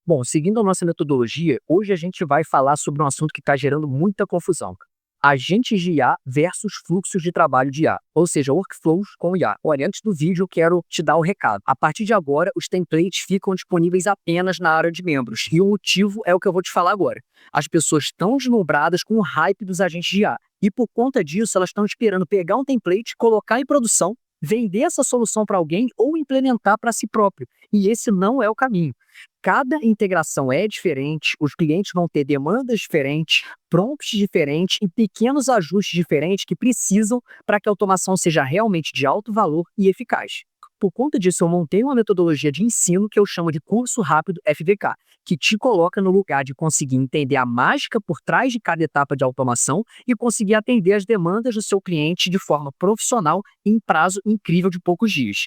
Bom, seguindo a nossa metodologia, hoje a gente vai falar sobre um assunto que está gerando muita confusão. Agentes de IA versus fluxos de trabalho de IA, ou seja, workflows com IA. Olha, antes do vídeo eu quero te dar o recado. A partir de agora, os templates ficam disponíveis apenas na área de membros, e o motivo é o que eu vou te falar agora. As pessoas estão deslumbradas com o hype dos agentes de IA, e por conta disso elas estão esperando pegar um template, colocar em produção, vender essa solução para alguém ou implementar para si próprio. E esse não é o caminho. Cada integração é diferente, os clientes vão ter demandas diferentes, prompts diferentes e pequenos ajustes diferentes que precisam para que a automação seja realmente de alto valor e eficaz. Por conta disso, eu montei uma metodologia de ensino que eu chamo de Curso Rápido FVK, que te coloca no lugar de conseguir entender a mágica por trás de cada etapa de automação e conseguir atender as demandas do seu cliente de forma profissional em prazo incrível de poucos dias.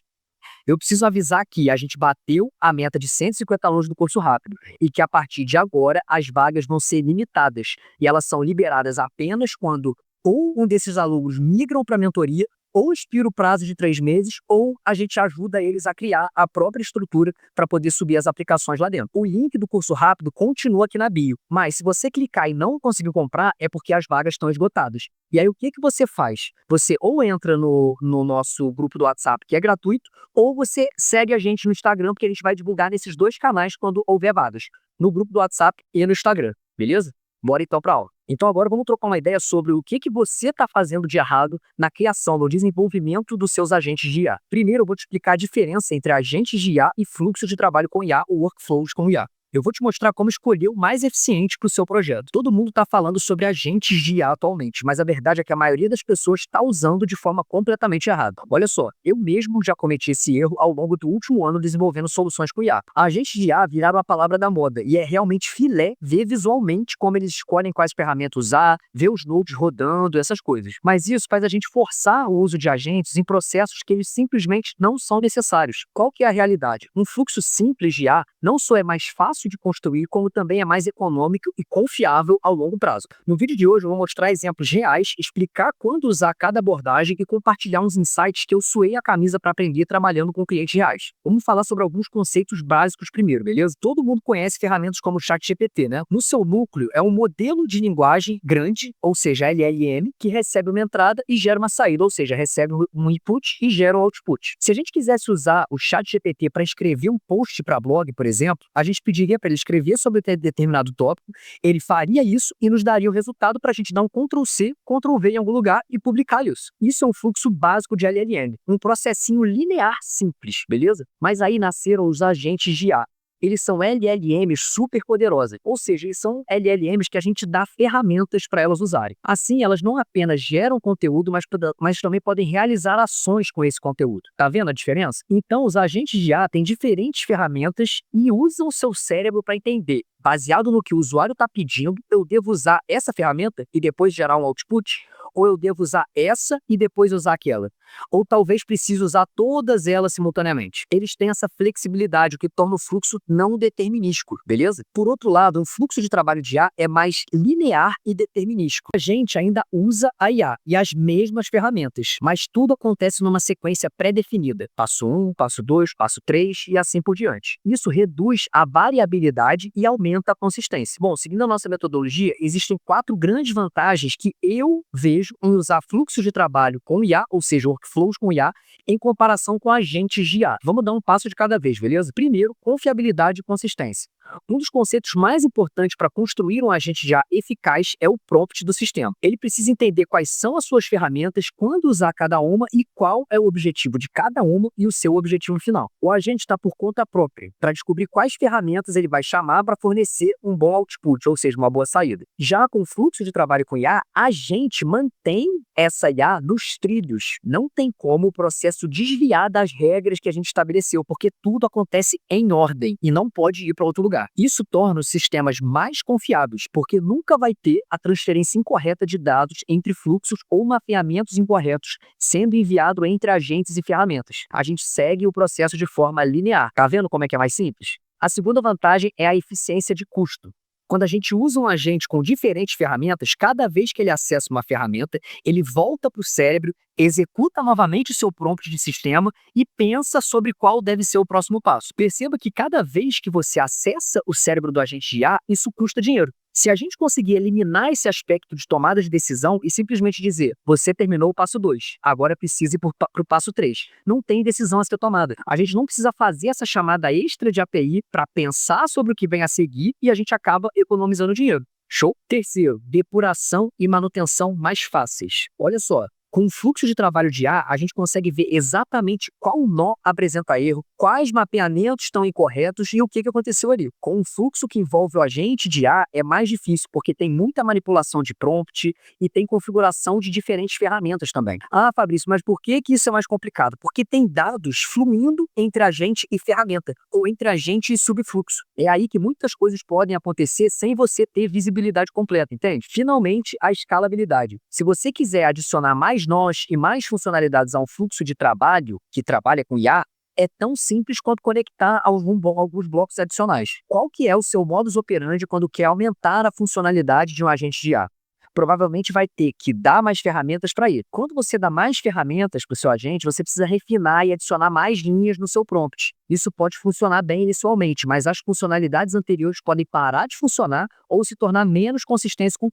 Eu preciso avisar que a gente bateu a meta de 150 alunos do curso rápido e que a partir de agora as vagas vão ser limitadas e elas são liberadas apenas quando ou um desses alunos migram para a mentoria ou expira o prazo de 3 meses, ou a gente ajuda eles a criar a própria estrutura para poder subir as aplicações lá dentro. O link do curso rápido continua aqui na bio, mas se você clicar e não conseguir comprar, é porque as vagas estão esgotadas. E aí o que você faz? Você ou entra no nosso grupo do WhatsApp, que é gratuito, ou você segue a gente no Instagram, porque a gente vai divulgar nesses dois canais quando houver vagas, no grupo do WhatsApp e no Instagram, beleza? Bora então para a aula. Então agora vamos trocar uma ideia sobre o que você está fazendo de errado na criação, no desenvolvimento dos seus agentes de IA. Primeiro eu vou te explicar a diferença entre agentes de IA e fluxo de trabalho com IA ou workflows com IA. Eu vou te mostrar como escolher o mais eficiente para o seu projeto. Todo mundo está falando sobre agentes de IA atualmente, mas a verdade é que a maioria das pessoas está usando de forma completamente errada. Olha só, eu mesmo já cometi esse erro ao longo do último ano desenvolvendo soluções com IA. Agentes de IA viraram a palavra da moda e é realmente filé ver visualmente como eles escolhem quais ferramentas usar, ver os nodes rodando, essas coisas. Mas isso faz a gente forçar o uso de agentes em processos que eles simplesmente não são necessários. Qual que é a realidade? Um fluxo simples de IA não só é mais fácil de construir, como também é mais econômico e confiável ao longo prazo. No vídeo de hoje eu vou mostrar exemplos reais, explicar quando usar cada abordagem e compartilhar uns insights que eu suei a camisa para aprender trabalhando com clientes reais. Vamos falar sobre alguns conceitos básicos primeiro, beleza? Todo mundo conhece ferramentas como o ChatGPT, né? No seu núcleo é um modelo de linguagem grande, ou seja, LLM, que recebe uma entrada e gera uma saída, ou seja, recebe um input e gera um output. Se a gente quisesse usar o ChatGPT para escrever um post para blog, por exemplo, a gente pediria para ele escrever sobre determinado tópico, ele faria isso e nos daria o resultado para a gente dar um Ctrl+C, Ctrl+V em algum lugar e publicar isso. Isso é um fluxo básico de LLM, um processinho linear simples, beleza? Mas aí nasceram os agentes de IA. Eles são LLMs super poderosas, ou seja, eles são LLMs que a gente dá ferramentas para elas usarem. Assim, elas não apenas geram conteúdo, mas também podem realizar ações com esse conteúdo. Tá vendo a diferença? Então, os agentes de IA têm diferentes ferramentas e usam o seu cérebro para entender. Baseado no que o usuário está pedindo, eu devo usar essa ferramenta e depois gerar um output? Ou eu devo usar essa e depois usar aquela? Ou talvez precise usar todas elas simultaneamente. Eles têm essa flexibilidade, o que torna o fluxo não determinístico, beleza? Por outro lado, o fluxo de trabalho de IA é mais linear e determinístico. A gente ainda usa a IA e as mesmas ferramentas, mas tudo acontece numa sequência pré-definida. Passo 1, passo 2, passo 3 e assim por diante. Isso reduz a variabilidade e aumenta a consistência. Bom, seguindo a nossa metodologia, existem 4 grandes vantagens que eu vejo em usar fluxos de trabalho com IA, ou seja, workflows com IA, em comparação com agentes de IA. Vamos dar um passo de cada vez, beleza? Primeiro, confiabilidade e consistência. Um dos conceitos mais importantes para construir um agente de IA eficaz é o prompt do sistema. Ele precisa entender quais são as suas ferramentas, quando usar cada uma e qual é o objetivo de cada uma e o seu objetivo final. O agente está por conta própria, para descobrir quais ferramentas ele vai chamar para fornecer um bom output, ou seja, uma boa saída. Já com o fluxo de trabalho com IA, a gente mantém essa IA nos trilhos. Não tem como o processo desviar das regras que a gente estabeleceu, porque tudo acontece em ordem e não pode ir para outro lugar. Isso torna os sistemas mais confiáveis, porque nunca vai ter a transferência incorreta de dados entre fluxos ou mapeamentos incorretos sendo enviado entre agentes e ferramentas. A gente segue o processo de forma linear. Tá vendo como é que é mais simples? A segunda vantagem é a eficiência de custo. Quando a gente usa um agente com diferentes ferramentas, cada vez que ele acessa uma ferramenta, ele volta para o cérebro, executa novamente o seu prompt de sistema e pensa sobre qual deve ser o próximo passo. Perceba que cada vez que você acessa o cérebro do agente de IA, isso custa dinheiro. Se a gente conseguir eliminar esse aspecto de tomada de decisão e simplesmente dizer, você terminou o passo 2, agora precisa ir para o passo 3. Não tem decisão a ser tomada. A gente não precisa fazer essa chamada extra de API para pensar sobre o que vem a seguir e a gente acaba economizando dinheiro. Show? Terceiro, depuração e manutenção mais fáceis. Olha só. Com o fluxo de trabalho de IA, a gente consegue ver exatamente qual nó apresenta erro, quais mapeamentos estão incorretos e o que aconteceu ali. Com um fluxo que envolve o agente de IA, é mais difícil, porque tem muita manipulação de prompt e tem configuração de diferentes ferramentas também. Ah, Fabrício, mas por que isso é mais complicado? Porque tem dados fluindo entre agente e ferramenta, ou entre agente e subfluxo. É aí que muitas coisas podem acontecer sem você ter visibilidade completa, entende? Finalmente, a escalabilidade. Se você quiser adicionar mais nós e mais funcionalidades a um fluxo de trabalho que trabalha com IA, é tão simples quanto conectar alguns blocos adicionais. Qual que é o seu modus operandi quando quer aumentar a funcionalidade de um agente de IA? Provavelmente vai ter que dar mais ferramentas para ele. Quando você dá mais ferramentas para o seu agente, você precisa refinar e adicionar mais linhas no seu prompt. Isso pode funcionar bem inicialmente, mas as funcionalidades anteriores podem parar de funcionar ou se tornar menos consistentes com o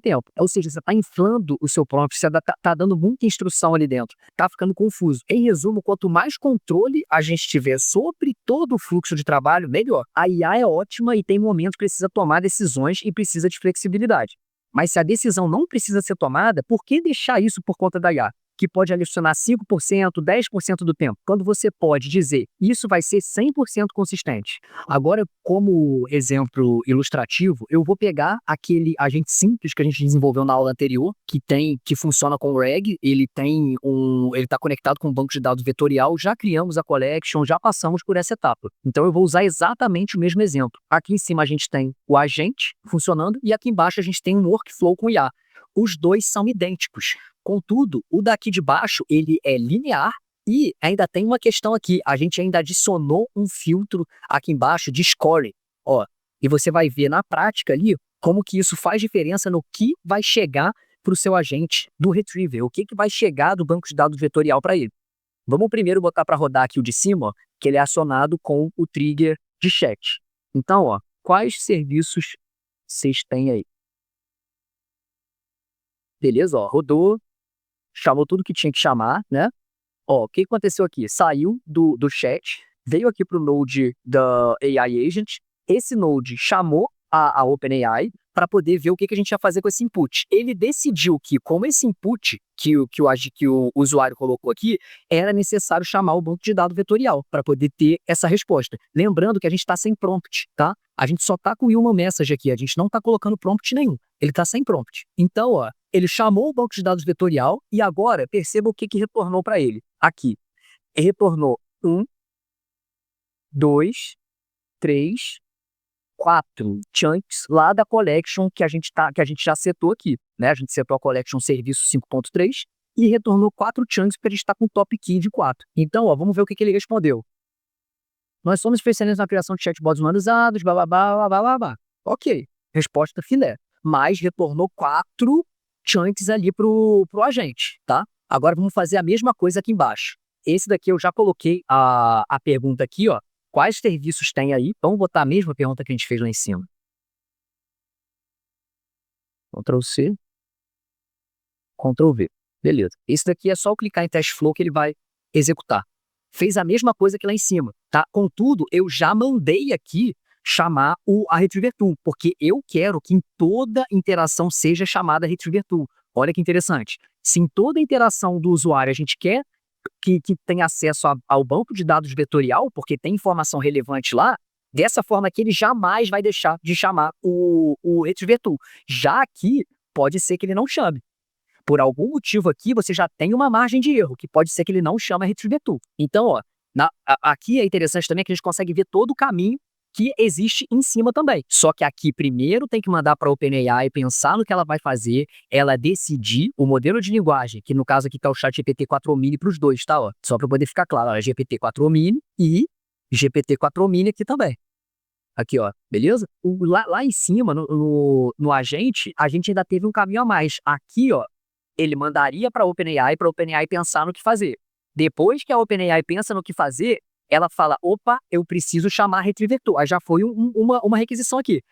tempo. Ou seja, você está inflando o seu prompt, você está dando muita instrução ali dentro, está ficando confuso. Em resumo, quanto mais controle a gente tiver sobre todo o fluxo de trabalho, melhor. A IA é ótima e tem momentos que precisa tomar decisões e precisa de flexibilidade. Mas se a decisão não precisa ser tomada, por que deixar isso por conta da IA? Que pode adicionar 5%, 10% do tempo, quando você pode dizer, isso vai ser 100% consistente. Agora, como exemplo ilustrativo, eu vou pegar aquele agente simples que a gente desenvolveu na aula anterior, que funciona com o RAG, ele está conectado com um banco de dados vetorial, já criamos a collection, já passamos por essa etapa. Então eu vou usar exatamente o mesmo exemplo. Aqui em cima a gente tem o agente funcionando e aqui embaixo a gente tem um workflow com IA. Os dois são idênticos. Contudo, o daqui de baixo, ele é linear e ainda tem uma questão aqui. A gente ainda adicionou um filtro aqui embaixo de scoring. Ó, e você vai ver na prática ali como que isso faz diferença no que vai chegar para o seu agente do Retriever. O que vai chegar do banco de dados vetorial para ele. Vamos primeiro botar para rodar aqui o de cima, ó, que ele é acionado com o trigger de chat. Então, ó, quais serviços vocês têm aí? Beleza, ó, rodou. Chamou tudo que tinha que chamar, né? Ó, o que aconteceu aqui? Saiu do chat, veio aqui para o node da AI Agent. Esse node chamou a OpenAI para poder ver o que a gente ia fazer com esse input. Ele decidiu que, como esse input que o usuário colocou aqui, era necessário chamar o banco de dados vetorial para poder ter essa resposta. Lembrando que a gente está sem prompt, tá? A gente só está com o human message aqui, a gente não está colocando prompt nenhum. Ele está sem prompt. Então, ó, ele chamou o banco de dados vetorial e agora perceba o que retornou para ele. Aqui, ele retornou 1, 2, 3, 4 chunks lá da collection que a gente já setou aqui, né? A gente setou a collection serviço 5.3 e retornou 4 chunks porque a gente está com top key de 4. Então, ó, vamos ver o que ele respondeu. Nós somos especialistas na criação de chatbots humanizados, blá, blá, blá, blá, blá, blá. Ok, resposta filé. Mas retornou 4 chunks ali pro agente, tá? Agora vamos fazer a mesma coisa aqui embaixo. Esse daqui eu já coloquei a pergunta aqui, ó. Quais serviços tem aí? Vamos botar a mesma pergunta que a gente fez lá em cima. Ctrl C, Ctrl V. Beleza. Esse daqui é só clicar em test flow que ele vai executar. Fez a mesma coisa que lá em cima, tá? Contudo, eu já mandei aqui chamar a Retriever Tool, porque eu quero que em toda interação seja chamada Retriever Tool. Olha que interessante. Se em toda interação do usuário a gente quer que tenha acesso ao banco de dados vetorial, porque tem informação relevante lá, dessa forma aqui ele jamais vai deixar de chamar o Retriever Tool. Já aqui, pode ser que ele não chame. Por algum motivo aqui, você já tem uma margem de erro, que pode ser que ele não chame a Retriever Tool. Então, ó, aqui é interessante também que a gente consegue ver todo o caminho que existe em cima também. Só que aqui primeiro tem que mandar para a OpenAI pensar no que ela vai fazer, ela decidir o modelo de linguagem, que no caso aqui está o GPT-4o Mini para os dois, tá? Ó, só para poder ficar claro, ó, GPT-4o Mini e GPT-4o Mini aqui também. Aqui, ó, beleza? Lá em cima, no agente, a gente ainda teve um caminho a mais. Aqui, ó, ele mandaria para a OpenAI pensar no que fazer. Depois que a OpenAI pensa no que fazer, ela fala, opa, eu preciso chamar a Retriever Tool. Aí já foi uma requisição aqui.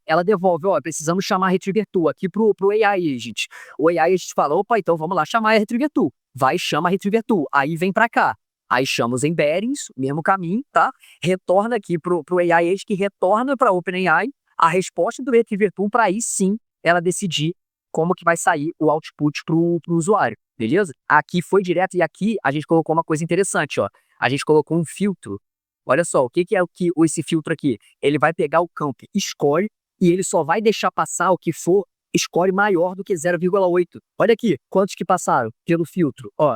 Ela devolve, ó, precisamos chamar a Retriever Tool aqui pro AI Agent. O AI Agent fala, opa, então vamos lá chamar a Retriever Tool. Vai e chama a Retriever Tool. Aí vem para cá. Aí chama os embeddings, mesmo caminho, tá? Retorna aqui pro AI Agent, que retorna para a OpenAI a resposta do Retriever Tool para aí sim ela decidir como que vai sair o output pro usuário, beleza? Aqui foi direto e aqui a gente colocou uma coisa interessante, ó. A gente colocou um filtro. Olha só, o que é esse filtro aqui? Ele vai pegar o campo score e ele só vai deixar passar o que for score maior do que 0,8. Olha aqui, quantos que passaram pelo filtro? Ó,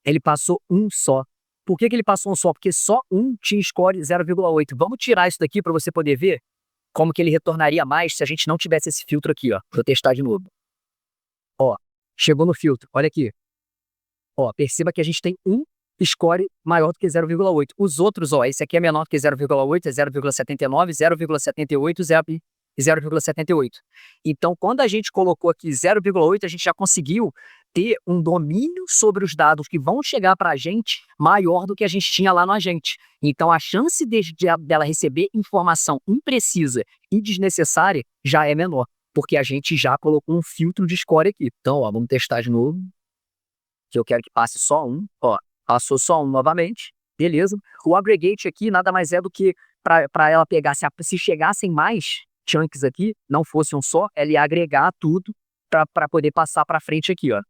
ele passou um só. Por que ele passou um só? Porque só um tinha score 0,8. Vamos tirar isso daqui para você poder ver como que ele retornaria mais se a gente não tivesse esse filtro aqui, ó. Vou testar de novo. Ó, chegou no filtro, olha aqui. Ó, perceba que a gente tem um score maior do que 0,8. Os outros, ó, esse aqui é menor do que 0,8, é 0,79, 0,78 e 0,78. Então, quando a gente colocou aqui 0,8, a gente já conseguiu ter um domínio sobre os dados que vão chegar para a gente maior do que a gente tinha lá no agente. Então, a chance dela receber informação imprecisa e desnecessária já é menor, porque a gente já colocou um filtro de score aqui. Então, ó, vamos testar de novo, que eu quero que passe só um. Ó, passou só um novamente, beleza. O aggregate aqui nada mais é do que para ela pegar, se chegassem mais chunks aqui, não fosse um só, ela ia agregar tudo para poder passar para frente aqui, ó.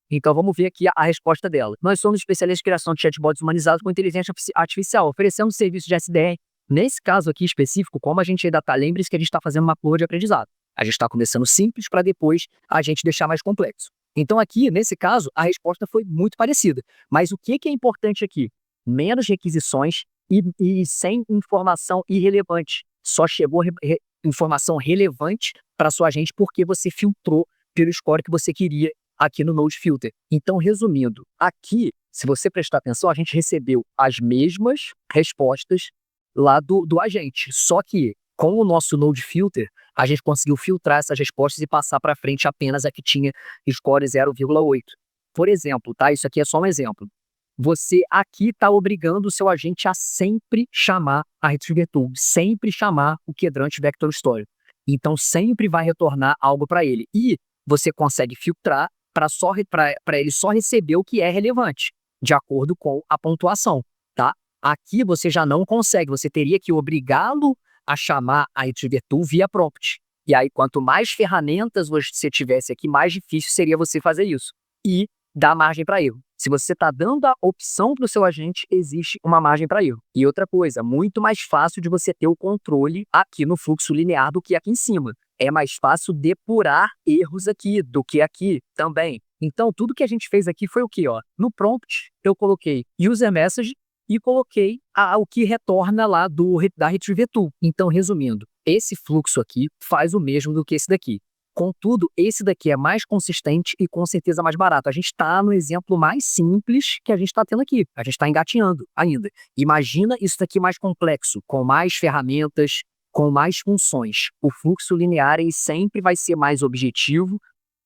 Então vamos ver aqui a resposta dela. Nós somos especialistas em criação de chatbots humanizados com inteligência artificial, oferecendo serviço de SDR. Nesse caso aqui específico, como a gente ainda está, lembre-se que a gente está fazendo uma curva de aprendizado. A gente está começando simples para depois a gente deixar mais complexo. Então aqui, nesse caso, a resposta foi muito parecida. Mas o que é importante aqui? Menos requisições e sem informação irrelevante. Só chegou informação relevante para sua agente porque você filtrou pelo score que você queria aqui no Node Filter. Então, resumindo, aqui, se você prestar atenção, a gente recebeu as mesmas respostas lá do agente. Só que, com o nosso Node Filter, a gente conseguiu filtrar essas respostas e passar para frente apenas a que tinha score 0,8. Por exemplo, tá? Isso aqui é só um exemplo. Você aqui está obrigando o seu agente a sempre chamar a Retriever Tool, sempre chamar o quadrante Vector Story. Então, sempre vai retornar algo para ele. E você consegue filtrar para ele só receber o que é relevante, de acordo com a pontuação, tá? Aqui você já não consegue, você teria que obrigá-lo a chamar a Retriever Tool via prompt. E aí, quanto mais ferramentas você tivesse aqui, mais difícil seria você fazer isso. E dá margem para erro. Se você está dando a opção para o seu agente, existe uma margem para erro. E outra coisa, muito mais fácil de você ter o controle aqui no fluxo linear do que aqui em cima. É mais fácil depurar erros aqui do que aqui também. Então, tudo que a gente fez aqui foi o quê? Ó? No prompt, eu coloquei user message e coloquei o que retorna lá da Retriever Tool. Então, resumindo, esse fluxo aqui faz o mesmo do que esse daqui. Contudo, esse daqui é mais consistente e com certeza mais barato. A gente está no exemplo mais simples que a gente está tendo aqui. A gente está engatinhando ainda. Imagina isso daqui mais complexo, com mais ferramentas, com mais funções. O fluxo linear ele sempre vai ser mais objetivo,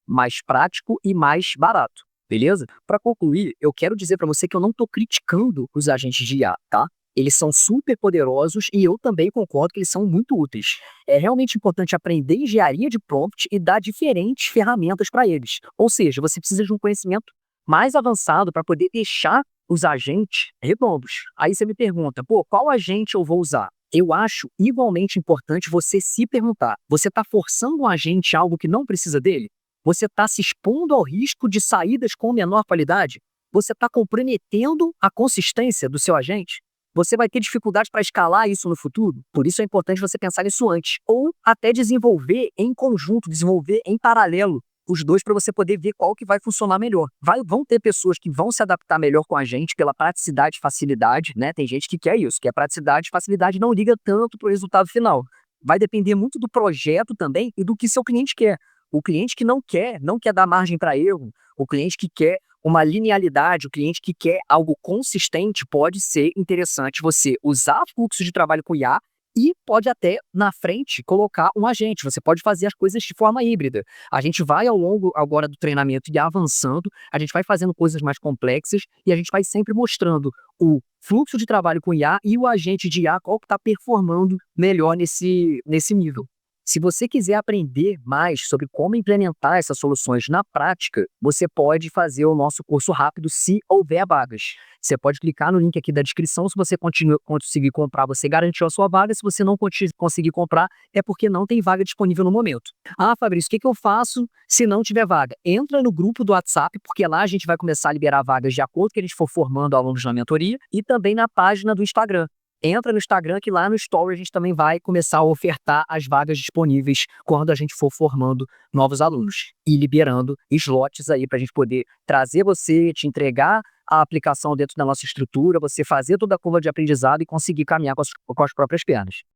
mais prático e mais barato. Beleza? Para concluir, eu quero dizer para você que eu não estou criticando os agentes de IA, tá? Eles são super poderosos e eu também concordo que eles são muito úteis. É realmente importante aprender engenharia de prompt e dar diferentes ferramentas para eles. Ou seja, você precisa de um conhecimento mais avançado para poder deixar os agentes redondos. Aí você me pergunta, pô, qual agente eu vou usar? Eu acho igualmente importante você se perguntar, você está forçando um agente a algo que não precisa dele? Você está se expondo ao risco de saídas com menor qualidade? Você está comprometendo a consistência do seu agente? Você vai ter dificuldade para escalar isso no futuro? Por isso é importante você pensar nisso antes. Ou até desenvolver em conjunto, desenvolver em paralelo os dois para você poder ver qual que vai funcionar melhor. Vão ter pessoas que vão se adaptar melhor com a gente pela praticidade e facilidade, né? Tem gente que quer isso, que a praticidade e facilidade não liga tanto para o resultado final. Vai depender muito do projeto também e do que seu cliente quer. O cliente que não quer dar margem para erro, o cliente que quer uma linearidade, o cliente que quer algo consistente, pode ser interessante você usar fluxo de trabalho com IA e pode até, na frente, colocar um agente. Você pode fazer as coisas de forma híbrida. A gente vai, ao longo agora do treinamento, e avançando, a gente vai fazendo coisas mais complexas e a gente vai sempre mostrando o fluxo de trabalho com IA e o agente de IA, qual que está performando melhor nesse nível. Se você quiser aprender mais sobre como implementar essas soluções na prática, você pode fazer o nosso curso rápido se houver vagas. Você pode clicar no link aqui da descrição. Se você conseguir comprar, você garantiu a sua vaga. Se você não conseguir comprar, é porque não tem vaga disponível no momento. Ah, Fabrício, o que eu faço se não tiver vaga? Entra no grupo do WhatsApp, porque lá a gente vai começar a liberar vagas de acordo com o que a gente for formando alunos na mentoria, e também na página do Instagram. Entra no Instagram, que lá no Story a gente também vai começar a ofertar as vagas disponíveis quando a gente for formando novos alunos e liberando slots aí para a gente poder trazer você, te entregar a aplicação dentro da nossa estrutura, você fazer toda a curva de aprendizado e conseguir caminhar com as próprias pernas.